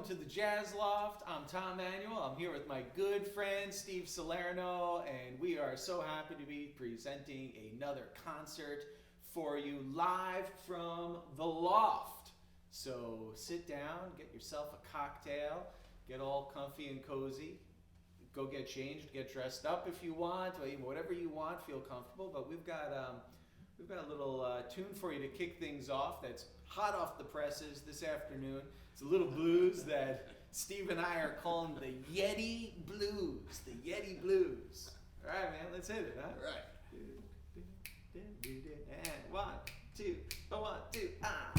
to the Jazz Loft. I'm Tom Manuel. I'm here with my good friend Steve Salerno, and we are so happy to be presenting another concert for you live from the Loft. So sit down, get yourself a cocktail, get all comfy and cozy, go get changed, get dressed up if you want, or whatever you want, feel comfortable. But we've got a little tune for you to kick things off that's hot off the presses this afternoon. It's a little blues that Steve and I are calling the Yeti Blues. The Yeti Blues. All right, man, let's hit it, huh? All right. And 1, 2, 1, 2, ah.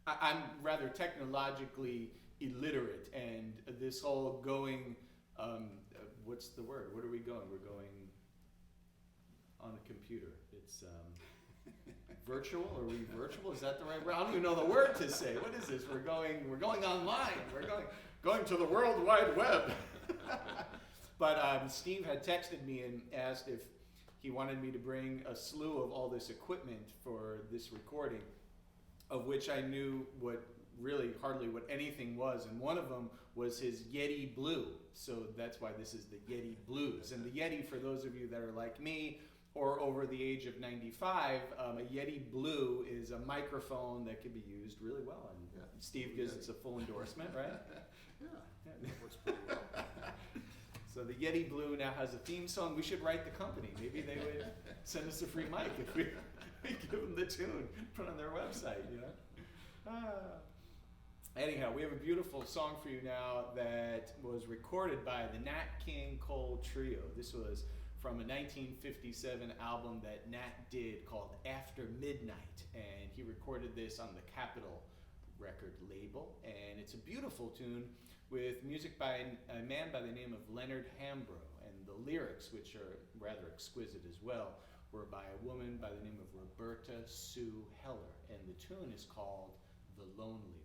I'm rather technologically illiterate, and this whole going, what's the word? What are we going? We're going on a computer. It's virtual. Are we virtual? Is that the right word? I don't even know the word to say. What is this? We're going online. We're going to the World Wide Web. But Steve had texted me and asked if he wanted me to bring a slew of all this equipment for this recording, of which I knew hardly what anything was, and one of them was his Yeti Blue. So that's why this is the Yeti Blues. And the Yeti, for those of you that are like me or over the age of 95, a Yeti Blue is a microphone that can be used really well. And Steve gives us a full endorsement, right? Yeah, it works pretty well. So the Yeti Blue now has a theme song. We should write the company. Maybe they would send us a free mic if we give them the tune, put on their website, you know? Anyhow, we have a beautiful song for you now that was recorded by the Nat King Cole Trio. This was from a 1957 album that Nat did called After Midnight, and he recorded this on the Capitol record label, and it's a beautiful tune with music by a man by the name of Leonard Hambro, and the lyrics, which are rather exquisite as well, were by a woman by the name of Roberta Sue Heller, and the tune is called The Lonely One.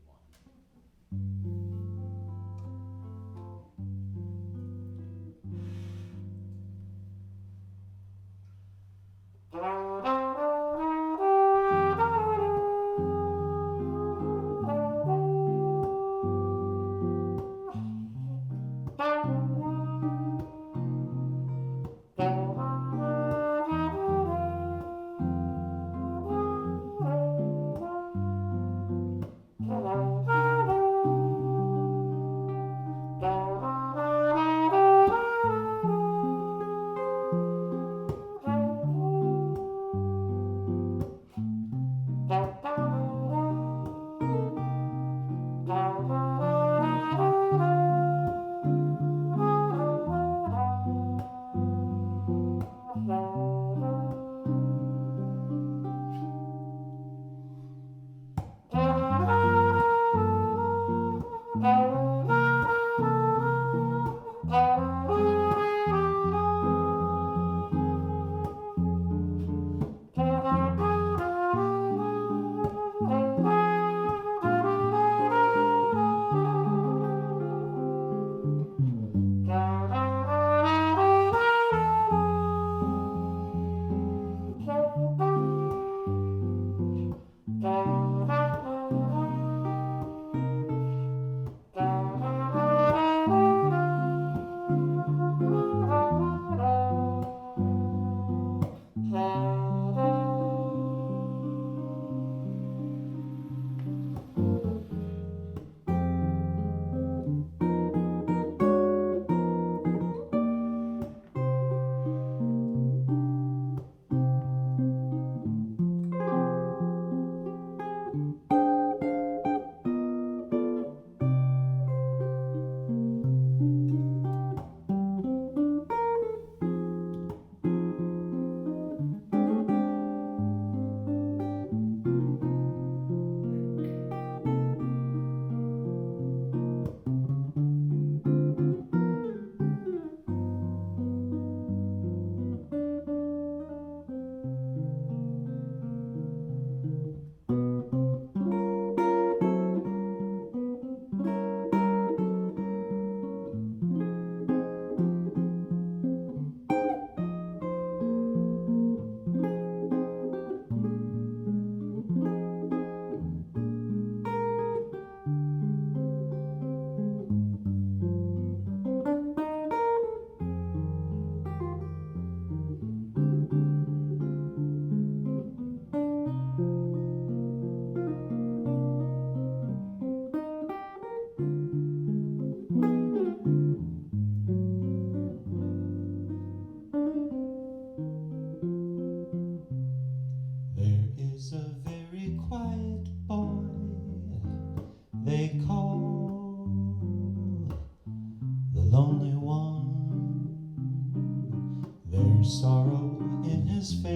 sorrow in his face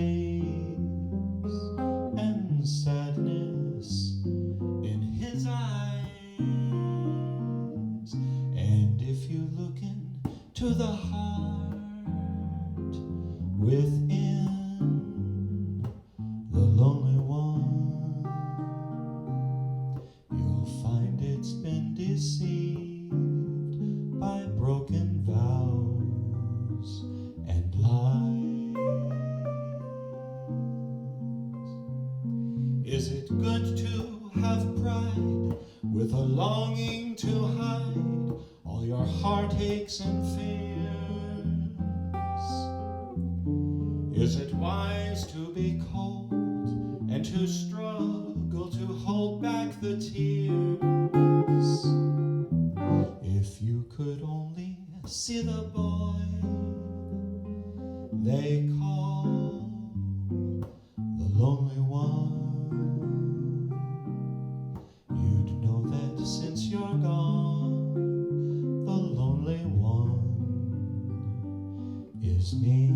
and sadness in his his eyes. And if you look into the heart within the lonely one, you'll find it's been deceived by broken vows and lies. Is it good to have pride with a longing to hide all your heartaches and fears? Is it wise to be cold and to struggle to hold back the tears? If you could only see the boy they call the lonely one, you'd know that since you're gone, the lonely one is me.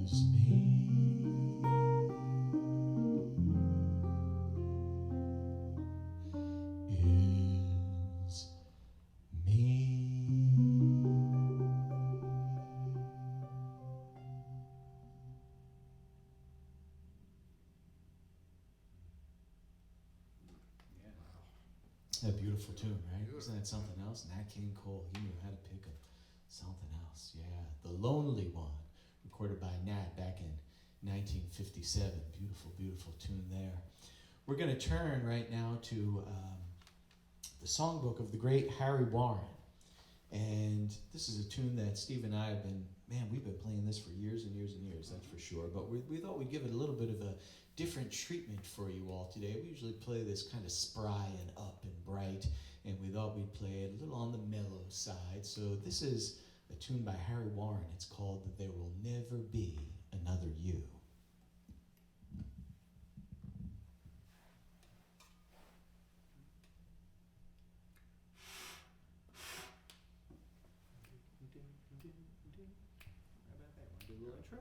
Is me. Is me. A beautiful tune, right? Beautiful. Isn't that something else? Nat King Cole, he knew how to pick up something else. Yeah, The Lonely One, recorded by Nat back in 1957. Beautiful, beautiful tune there. We're going to turn right now to the songbook of the great Harry Warren. And this is a tune that Steve and I have been, we've been playing this for years and years and years, that's for sure. But we thought we'd give it a little bit of a different treatment for you all today. We usually play this kind of spry and up and bright, and we thought we'd play it a little on the mellow side. So this is a tune by Harry Warren. It's called There Will Never Be Another You. How about that? Want to do a little intro?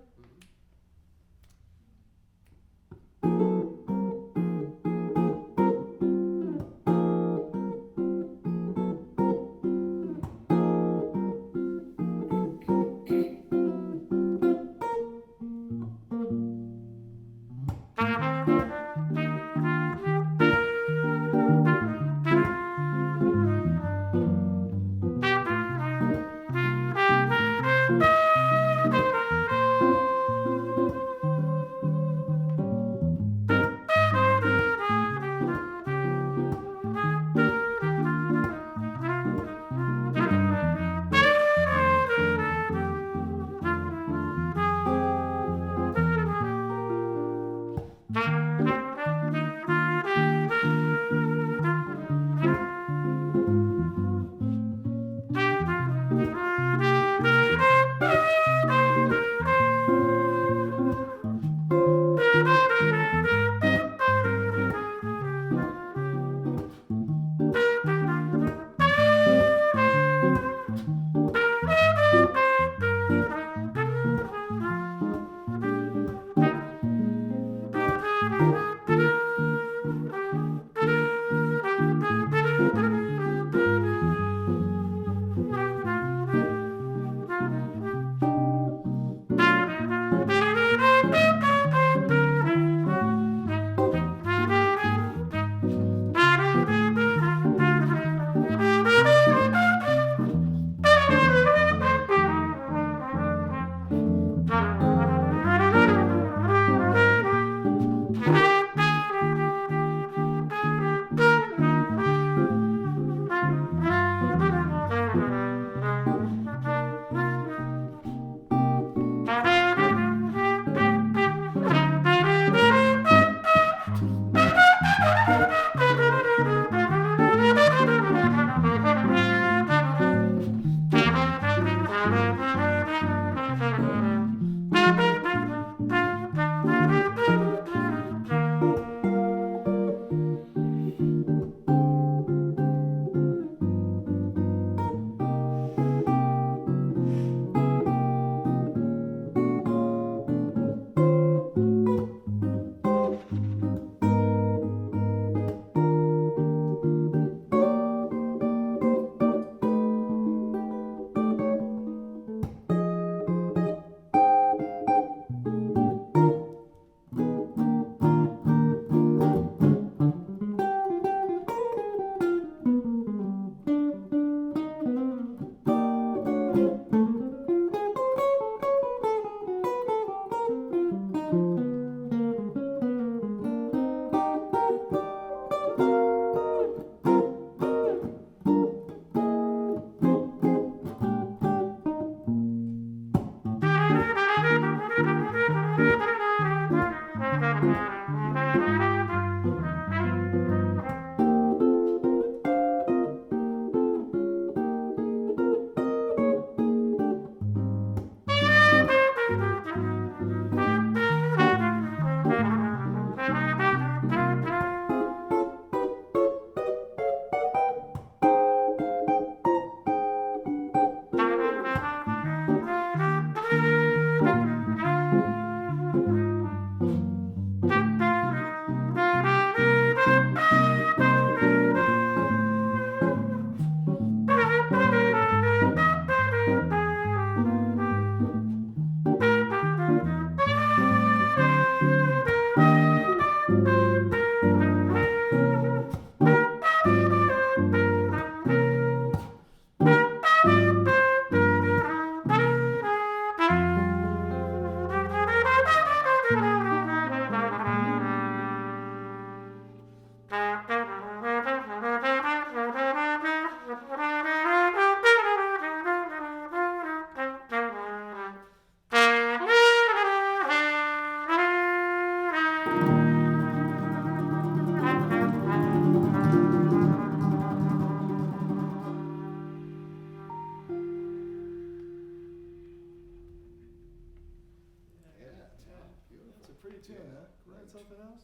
pretty tune, Yeah, huh? right. That's something else?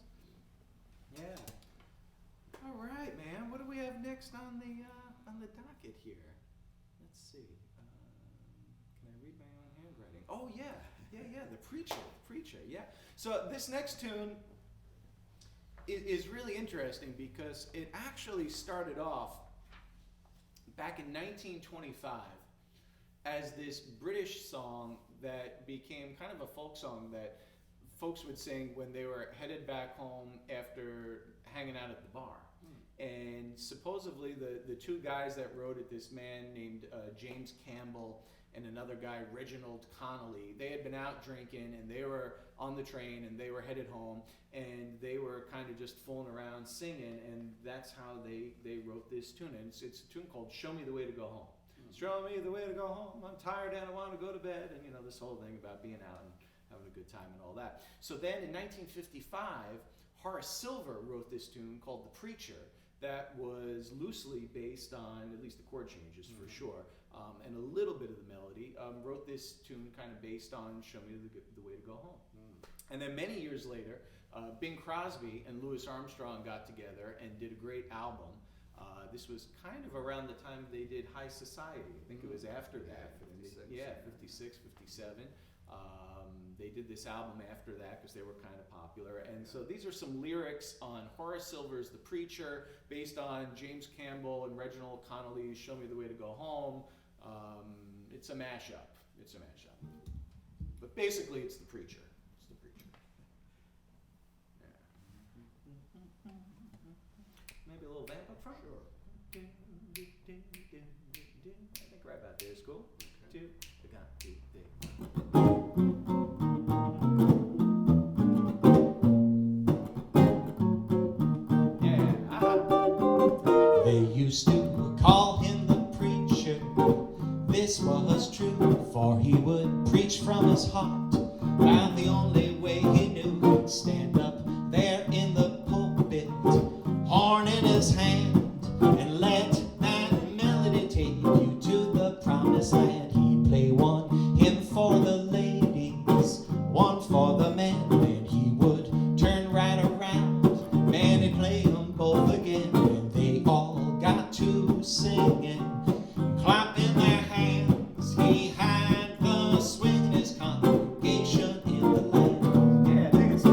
Yeah. All right, man. What do we have next on the docket here? Let's see. Can I read my own handwriting? Oh yeah. The preacher. Yeah. So this next tune is really interesting because it actually started off back in 1925 as this British song that became kind of a folk song that folks would sing when they were headed back home after hanging out at the bar. And supposedly the two guys that wrote it, this man named James Campbell and another guy, Reginald Connolly, they had been out drinking and they were on the train and they were headed home and they were kind of just fooling around singing, and that's how they wrote this tune. And it's a tune called Show Me the Way to Go Home. Show me the way to go home, I'm tired and I want to go to bed, and this whole thing about being out and having a good time and all that. So then in 1955, Horace Silver wrote this tune called The Preacher that was loosely based on, at least the chord changes for sure, and a little bit of the melody. Wrote this tune kind of based on Show Me the Way to Go Home. And then many years later, Bing Crosby and Louis Armstrong got together and did a great album. This was kind of around the time they did High Society. I think it was after that. 56, 57. They did this album after that because they were kind of popular. And so these are some lyrics on Horace Silver's The Preacher, based on James Campbell and Reginald Connolly's Show Me the Way to Go Home. It's a mashup. But basically it's The Preacher. Yeah. Maybe a little vamp up front? Sure. I think right about there is cool. Okay. 2, 1, 2, 3. They used to call him the preacher. This was true, for he would preach from his heart. Found the only way he knew he'd stand up there in the pulpit, horn in his hand, and let that melody take you to the promised land. He'd play one hymn for the ladies, one for the men, and he would turn right around. Man, he'd play them both again, and they all got to singing, clapping their hands. He had the swingest congregation in the land. Yeah, I think it's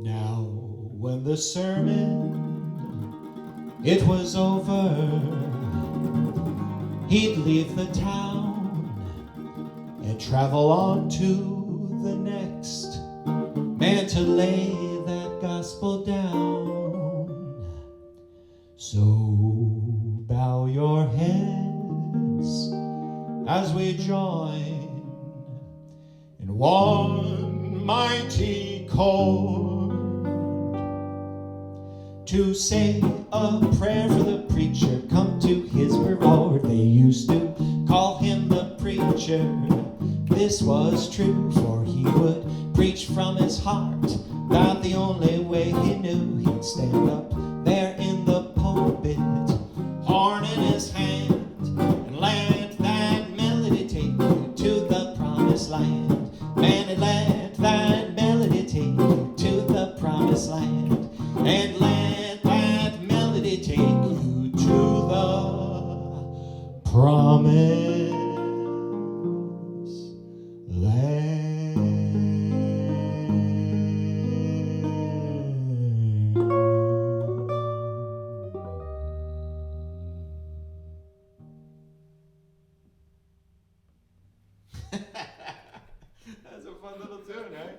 Now, when the sermon, it was over, he'd leave the town and travel on to the next man to lay that gospel down. So bow your heads as we join in one mighty chord to say a prayer for the preacher, come to his reward. They used to call him the preacher. This was true, for he would preach from his heart. About the only way he knew he'd stand up there in the pulpit, horn in his hand, and let that melody take you to the promised land. Man, and let that melody take you to the promised land. And let that melody take you to the promised land. fun little tune, right?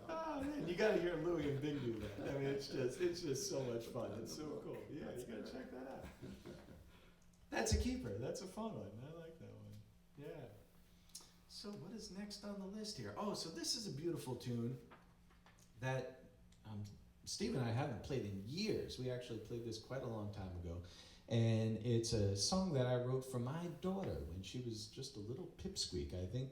Oh man, you gotta hear Louie and Bing do that. I mean, it's just so much fun. It's so cool. Yeah, you gotta check that out. That's a keeper. That's a fun one. I like that one. Yeah. So what is next on the list here? Oh, so this is a beautiful tune that Steve and I haven't played in years. We actually played this quite a long time ago. And it's a song that I wrote for my daughter when she was just a little pipsqueak. I think,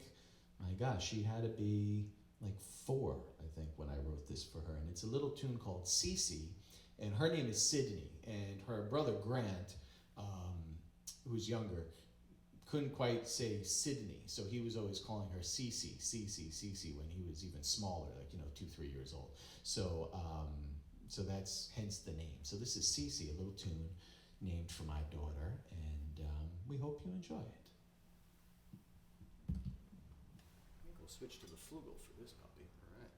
my gosh, she had to be like 4, I think, when I wrote this for her. And it's a little tune called Cece. And her name is Sydney. And her brother Grant, who's younger, couldn't quite say Sydney. So he was always calling her Cece, Cece, Cece when he was even smaller, like, 2-3 years old. So so that's hence the name. So this is Cece, a little tune named for my daughter, and we hope you enjoy it. I think we'll switch to the flugel for this puppy. All right.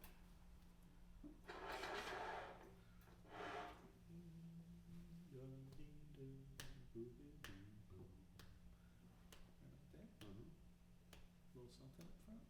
A little something up front.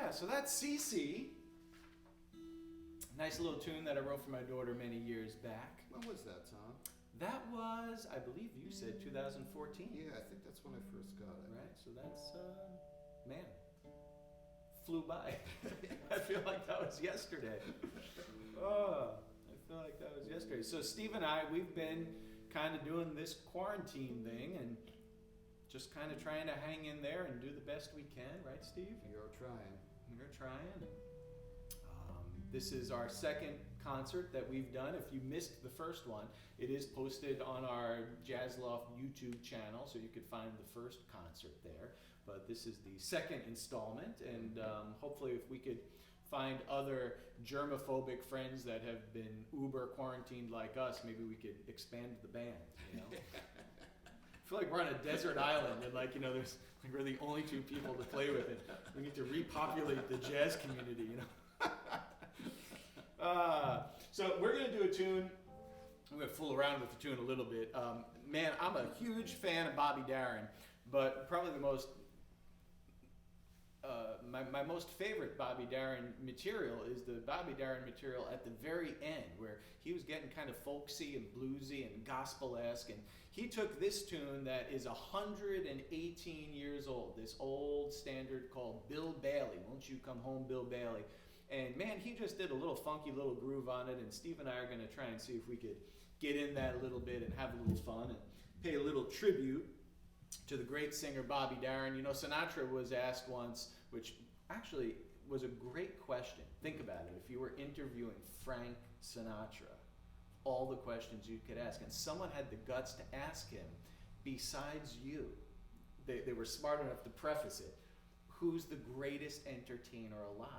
Yeah, so that's CC. Nice little tune that I wrote for my daughter many years back. When was that, Tom? That was, I believe you said 2014. Yeah, I think that's when I first got it. Right, so that's, man, flew by. I feel like that was yesterday. Oh, I feel like that was yesterday. So Steve and I, we've been kind of doing this quarantine thing and just kind of trying to hang in there and do the best we can, right, Steve? You're trying. We're trying. This is our second concert that we've done. If you missed the first one, it is posted on our Jazz Loft YouTube channel, so you could find the first concert there. But this is the second installment, and hopefully if we could find other germophobic friends that have been uber quarantined like us, maybe we could expand the band, you know? I feel like we're on a desert island and there's we're the only two people to play with it. We need to repopulate the jazz community, you know? So we're going to do a tune. I'm going to fool around with the tune a little bit. Man, I'm a huge fan of Bobby Darin, but probably the most my most favorite Bobby Darin material is the Bobby Darin material at the very end, where he was getting kind of folksy and bluesy and gospel-esque, and he took this tune that is 118 years old, this old standard called Bill Bailey, Won't You Come Home, Bill Bailey. And man, he just did a little funky little groove on it, and Steve and I are going to try and see if we could get in that a little bit and have a little fun and pay a little tribute to the great singer Bobby Darin. You know, Sinatra was asked once, which actually was a great question. Think about it. If you were interviewing Frank Sinatra, all the questions you could ask, and someone had the guts to ask him, besides you, they were smart enough to preface it, who's the greatest entertainer alive?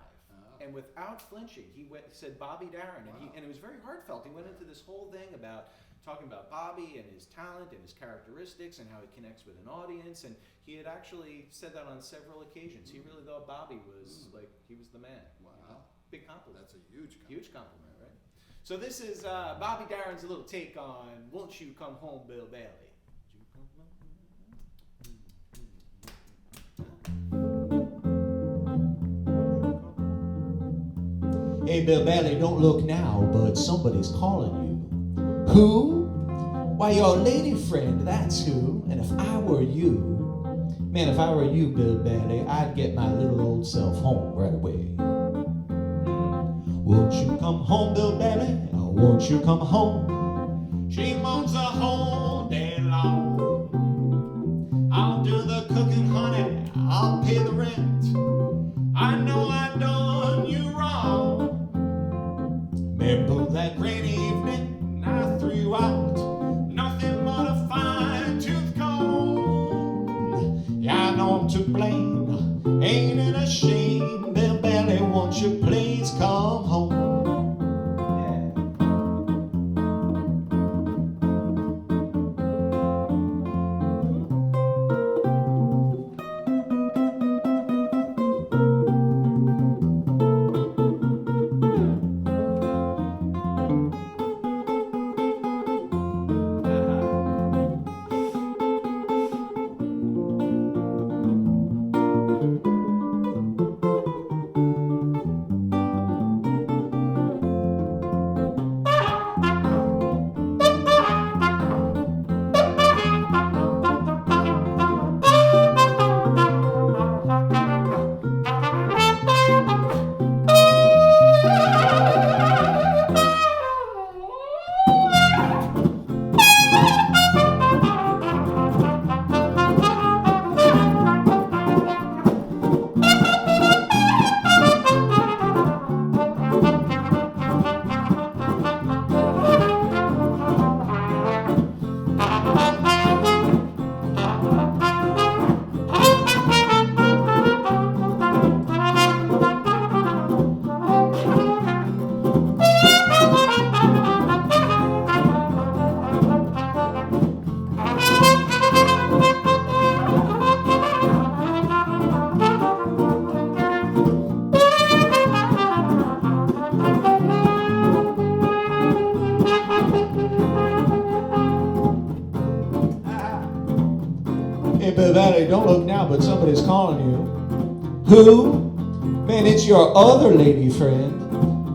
And without flinching, he said Bobby Darin, and it was very heartfelt. He went into this whole thing about talking about Bobby and his talent and his characteristics and how he connects with an audience. And he had actually said that on several occasions. He really thought Bobby was he was the man. Wow. You know? Big compliment. That's a huge compliment. Huge compliment, right? So this is Bobby Darin's little take on Won't You Come Home, Bill Bailey. Hey, Bill Bailey, don't look now, but somebody's calling you. Who? Why, your lady friend, that's who. And if I were you, man, if I were you, Bill Bailey, I'd get my little old self home right away. Won't you come home, Bill Bailey? Won't you come home? She moans the whole day long. I'll do the cooking, honey, I'll pay the rent. I know I done you wrong. Remember that great evening I threw you out, nothing but a fine-tooth comb. Yeah, I know I'm to blame, ain't it a shame? Bill Bailey, won't you please come home? Hey, Bill Bailey, don't look now, but somebody's calling you. Who? Man, it's your other lady friend.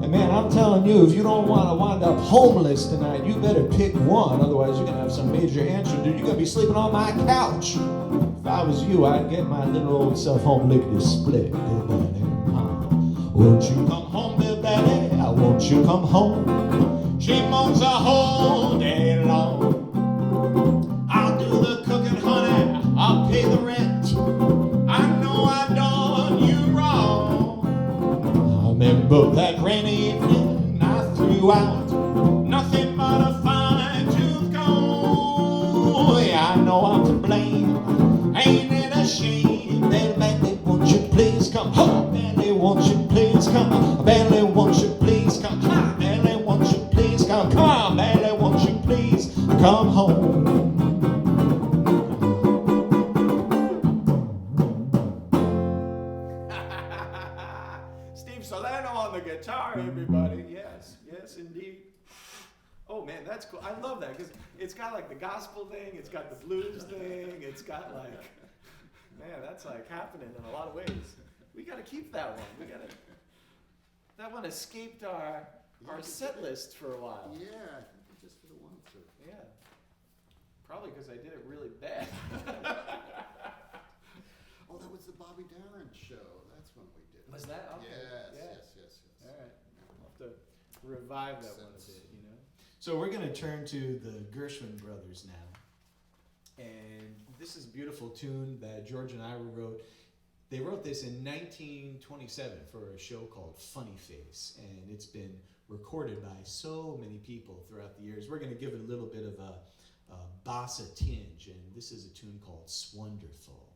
And man, I'm telling you, if you don't want to wind up homeless tonight, you better pick one. Otherwise, you're going to have some major answer. Dude, you're going to be sleeping on my couch. If I was you, I'd get my little old self home lickety split. Won't you come home, Bill Daddy? Won't you come home? She moans the whole day long. I'll do the cooking, honey. I'll pay the rent. I know I done you wrong. I remember that rainy evening I threw out nothing but a fine tooth comb. Yeah, I know I'm to blame. Ain't it a shame? Baby, won't you please come home? Baby, won't you please come? Baby, won't you please come? Baby, won't you please come? Come on, baby, won't you please come home? Steve Salerno on the guitar, everybody. Yes, yes, indeed. Oh man, that's cool. I love that because it's got like the gospel thing, it's got the blues thing, it's got like, man, that's like happening in a lot of ways. We got to keep that one. We got to. That one escaped our set list for a while. Yeah, I think we just did one too. Yeah, probably because I did it really bad. Oh, that was the Bobby Darin show. That's when we did it. Was that? Okay. Yes. All right. I'll have to revive that one a bit, you know. So we're going to turn to the Gershwin brothers now. And this is a beautiful tune that George and I wrote. They wrote this in 1927 for a show called Funny Face. And it's been recorded by so many people throughout the years. We're going to give it a little bit of a bossa tinge. And this is a tune called Swonderful.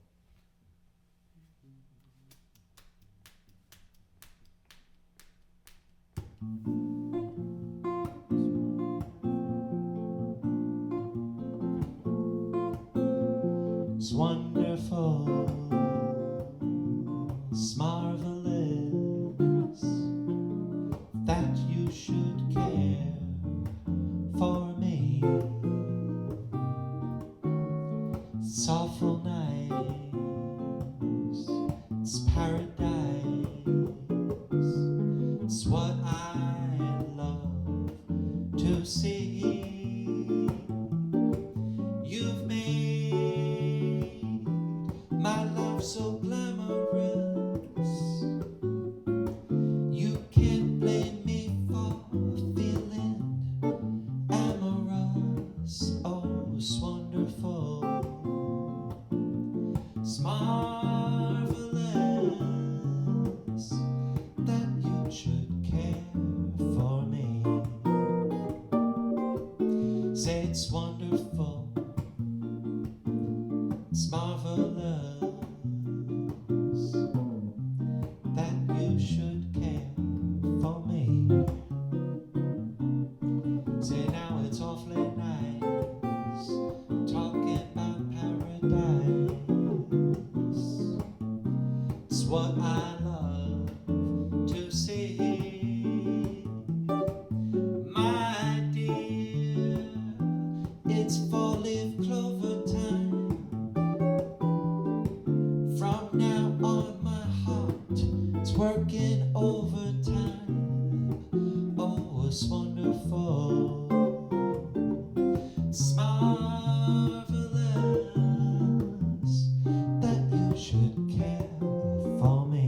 It's wonderful, it's marvelous that you should care for me. It's awful nice, it's paradise, it's what I love to see. You've made my life so glamorous. You can't blame me for feeling amorous. Oh, it's wonderful, it's marvelous that you should care for me. Say it's wonderful, it's marvelous that you should care for me. Say now it's awfully nice talking about paradise. It's what I love to see. My dear, it's four-leaf clover time. From now on my heart, it's working overtime. Oh, it's wonderful, it's marvelous that you should care for me.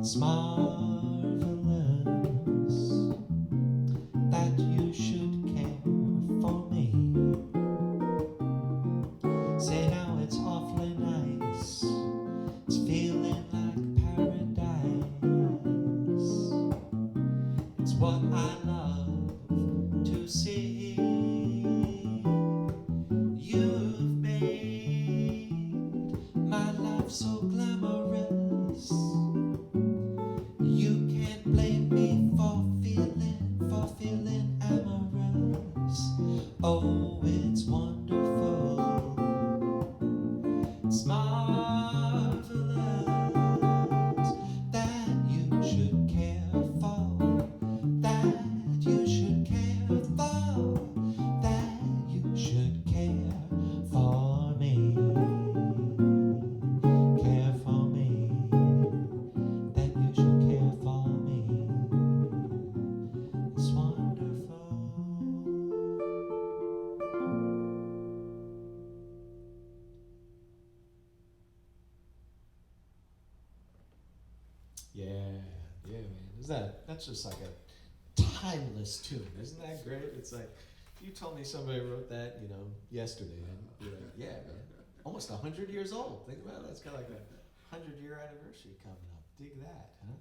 It's marvelous that you should care for me. Say now it's awfully nice. It's feeling like paradise. It's what I love to see. You've made my life so glamorous. You can't blame me for feeling amorous. Oh, it's wonderful. It's marvelous that you should care for, that you should care for, that you should care for me. Care for me, that you should care for me. It's wonderful. Yeah, man. That's just like a timeless tune. Isn't that great? It's like, if you told me somebody wrote that, yesterday, I'd be like, yeah, man. Almost 100 years old. Think about it. It's got like a 100-year anniversary coming up. Dig that, huh?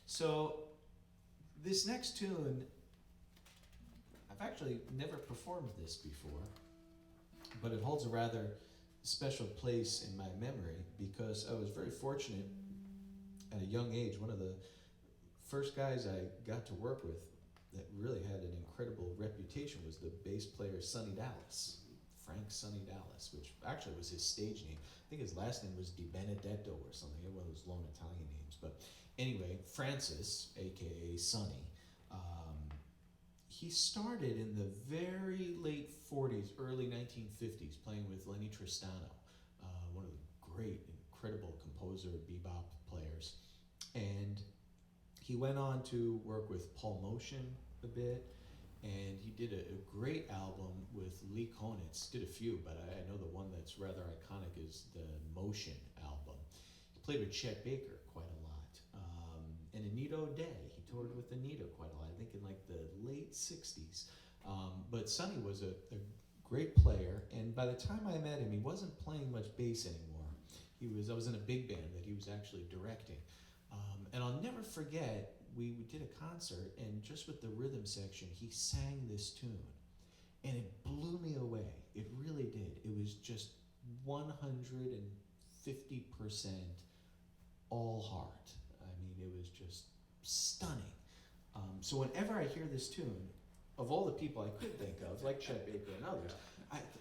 So, this next tune, I've actually never performed this before, but it holds a rather special place in my memory because I was very fortunate at a young age. One of the first guys I got to work with that really had an incredible reputation was the bass player Sonny Dallas, Frank Sonny Dallas, which actually was his stage name. I think his last name was Di Benedetto or something, one of those long Italian names. But anyway, Francis, aka Sonny, he started in the very late 40s, early 1950s, playing with Lenny Tristano, one of the great, incredible composer, bebop players. And he went on to work with Paul Motion a bit, and he did a great album with Lee Konitz. Did a few, but I know the one that's rather iconic is the Motion album. He played with Chet Baker quite a lot. And Anita O'Day, he toured with Anita quite a lot, I think in like the late 60s. But Sonny was a great player, and by the time I met him, he wasn't playing much bass anymore. I was in a big band that he was actually directing. And I'll never forget, we did a concert, and just with the rhythm section, he sang this tune. And it blew me away. It really did. It was just 150% all heart. I mean, it was just stunning. So whenever I hear this tune, of all the people I could think of, like Chet Baker and others,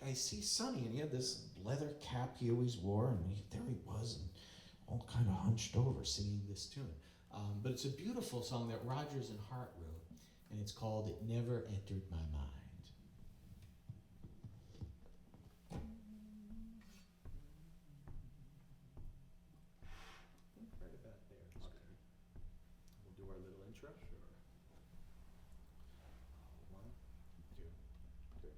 I see Sonny, and he had this leather cap he always wore, and there he was, and all kind of hunched over singing this tune. But it's a beautiful song that Rodgers and Hart wrote, and it's called It Never Entered My Mind. Right about there. Okay. We'll do our little intro. Sure. 1, 2, 3.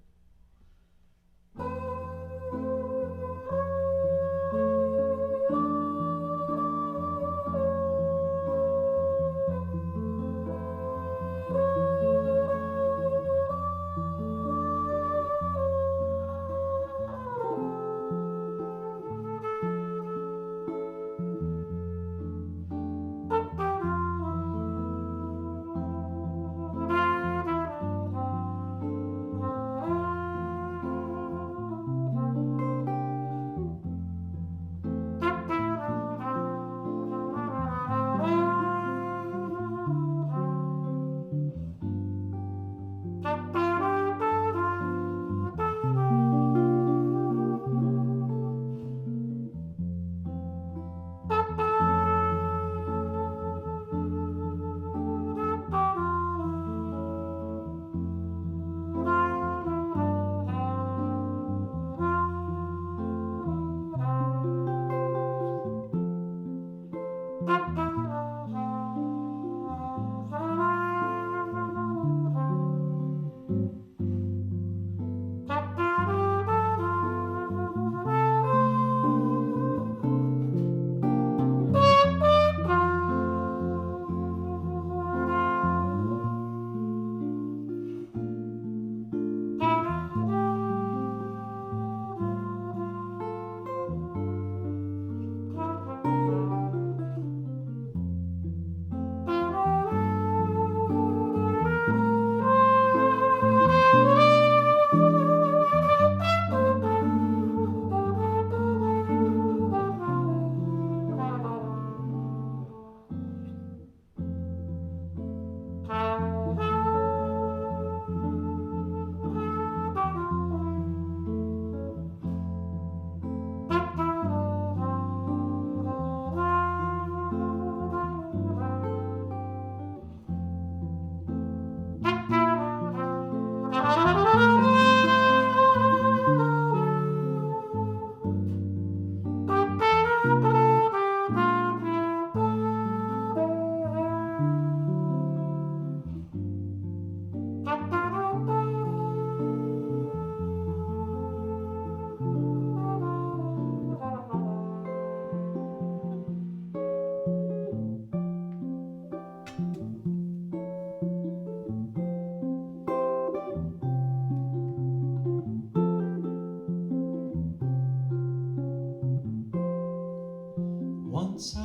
Once I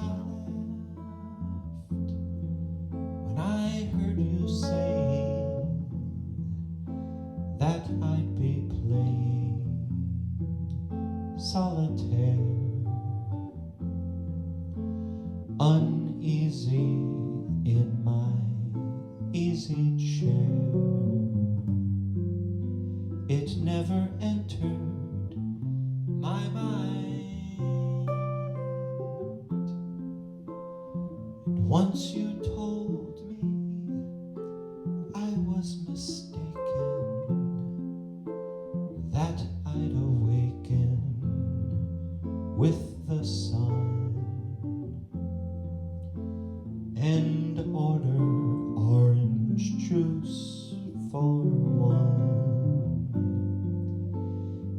laughed when I heard you saying that I'd be playing solitaire, uneasy in my easy chair. It never entered my mind. And once you told me I was mistaken, that I'd awaken with the sun and order orange juice for one.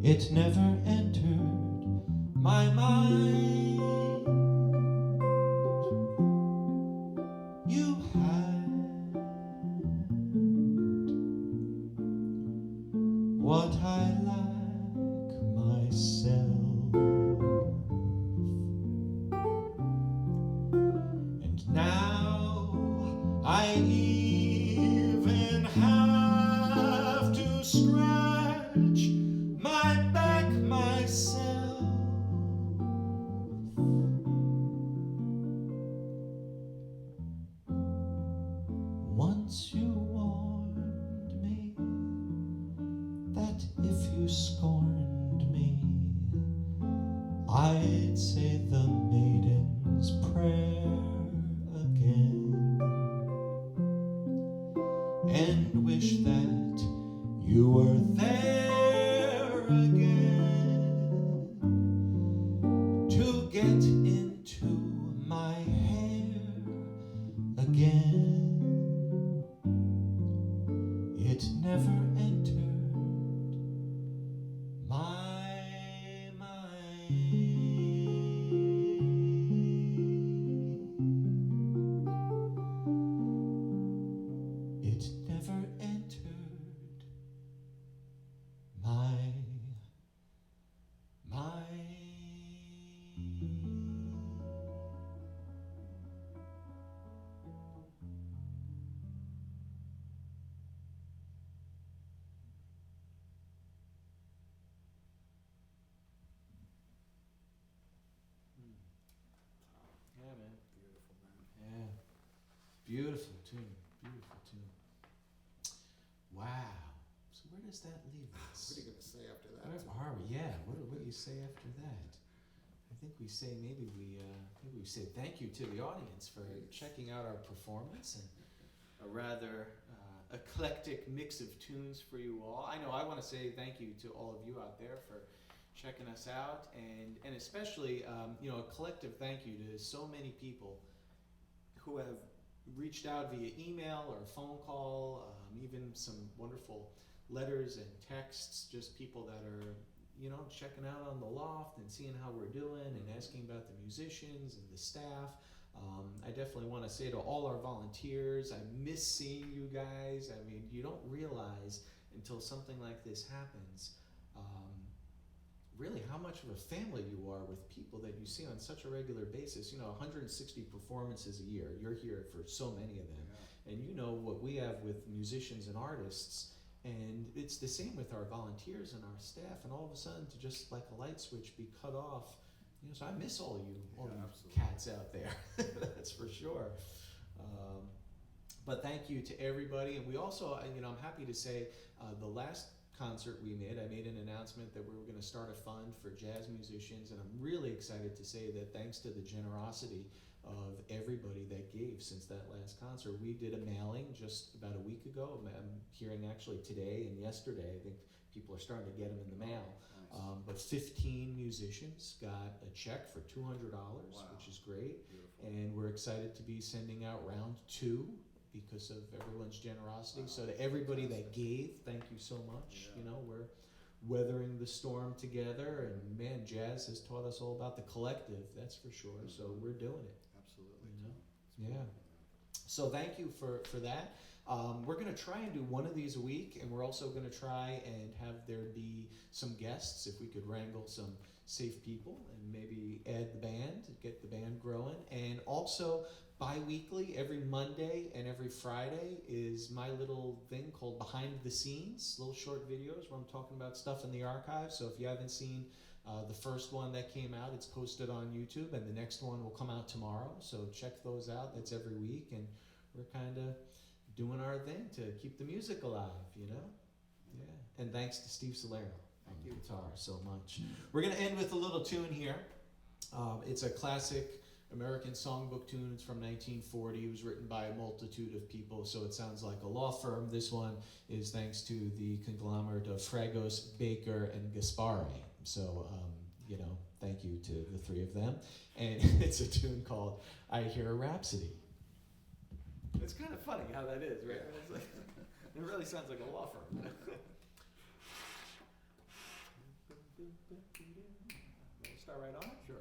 It never entered my mind. You had what I lack myself, and now I even have to scratch my back myself. Once you warned me that if you scorned me, I'd say the Maidens Prayer again, and wish that you were there again to get into my hair again. It never entered my mind. It never entered my mind. Yeah, man. Beautiful, man. Yeah. Beautiful tune. Beautiful tune. Wow. So where does that leave What us? are you going to say after that? Where are we? Yeah. What do you say after that? I think we say maybe we say thank you to the audience for checking out our performance and a rather eclectic mix of tunes for you all. I know I want to say thank you to all of you out there for checking us out, and especially a collective thank you to so many people who have reached out via email or phone call, even some wonderful letters and texts, just people that are checking out on the loft and seeing how we're doing and asking about the musicians and the staff. I definitely want to say to all our volunteers, I miss seeing you guys. I mean, you don't realize until something like this happens really how much of a family you are with people that you see on such a regular basis. 160 performances a year. You're here for so many of them. Yeah. And you know what we have with musicians and artists. And it's the same with our volunteers and our staff, and all of a sudden to just like a light switch be cut off. So I miss all you cats out there. That's for sure. But thank you to everybody. And we also, I'm happy to say the last concert I made an announcement that we were going to start a fund for jazz musicians, and I'm really excited to say that thanks to the generosity of everybody that gave since that last concert. We did a mailing just about a week ago. I'm hearing actually today and yesterday, I think people are starting to get them in the mail. Nice. But 15 musicians got a check for $200, which is great. Beautiful. And we're excited to be sending out round 2 because of everyone's generosity. So to everybody that gave, thank you so much. Yeah. We're weathering the storm together, and man, jazz has taught us all about the collective, that's for sure. So we're doing it. Absolutely. Yeah. So thank you for that. We're going to try and do one of these a week, and we're also going to try and have there be some guests, if we could wrangle some safe people and maybe add the band, get the band growing. And also, bi-weekly, every Monday and every Friday is my little thing called Behind the Scenes, little short videos where I'm talking about stuff in the archive. So if you haven't seen the first one that came out, it's posted on YouTube, and the next one will come out tomorrow. So check those out. That's every week, and we're kind of doing our thing to keep the music alive, you know? Yeah. And thanks to Steve Salerno on the guitar so much. We're going to end with a little tune here. It's a classic American songbook tune. It's from 1940. It was written by a multitude of people, so it sounds like a law firm. This one is thanks to the conglomerate of Fragos, Baker, and Gaspari. So, thank you to the three of them. And it's a tune called I Hear a Rhapsody. It's kind of funny how that is, right? It's like, it really sounds like a law firm. We'll start right on it? Sure.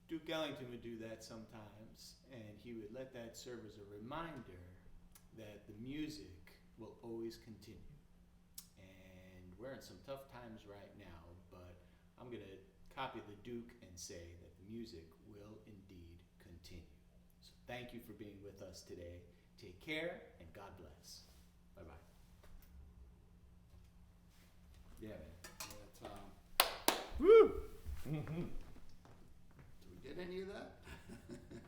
Duke Ellington would do that sometimes, and he would let that serve as a reminder that the music will always continue. And we're in some tough times right now, but I'm going to copy the Duke and say that the music will indeed continue. So thank you for being with us today. Take care, and God bless. Bye-bye. Yeah, man. Yeah, Tom. Woo! Did we get any of that?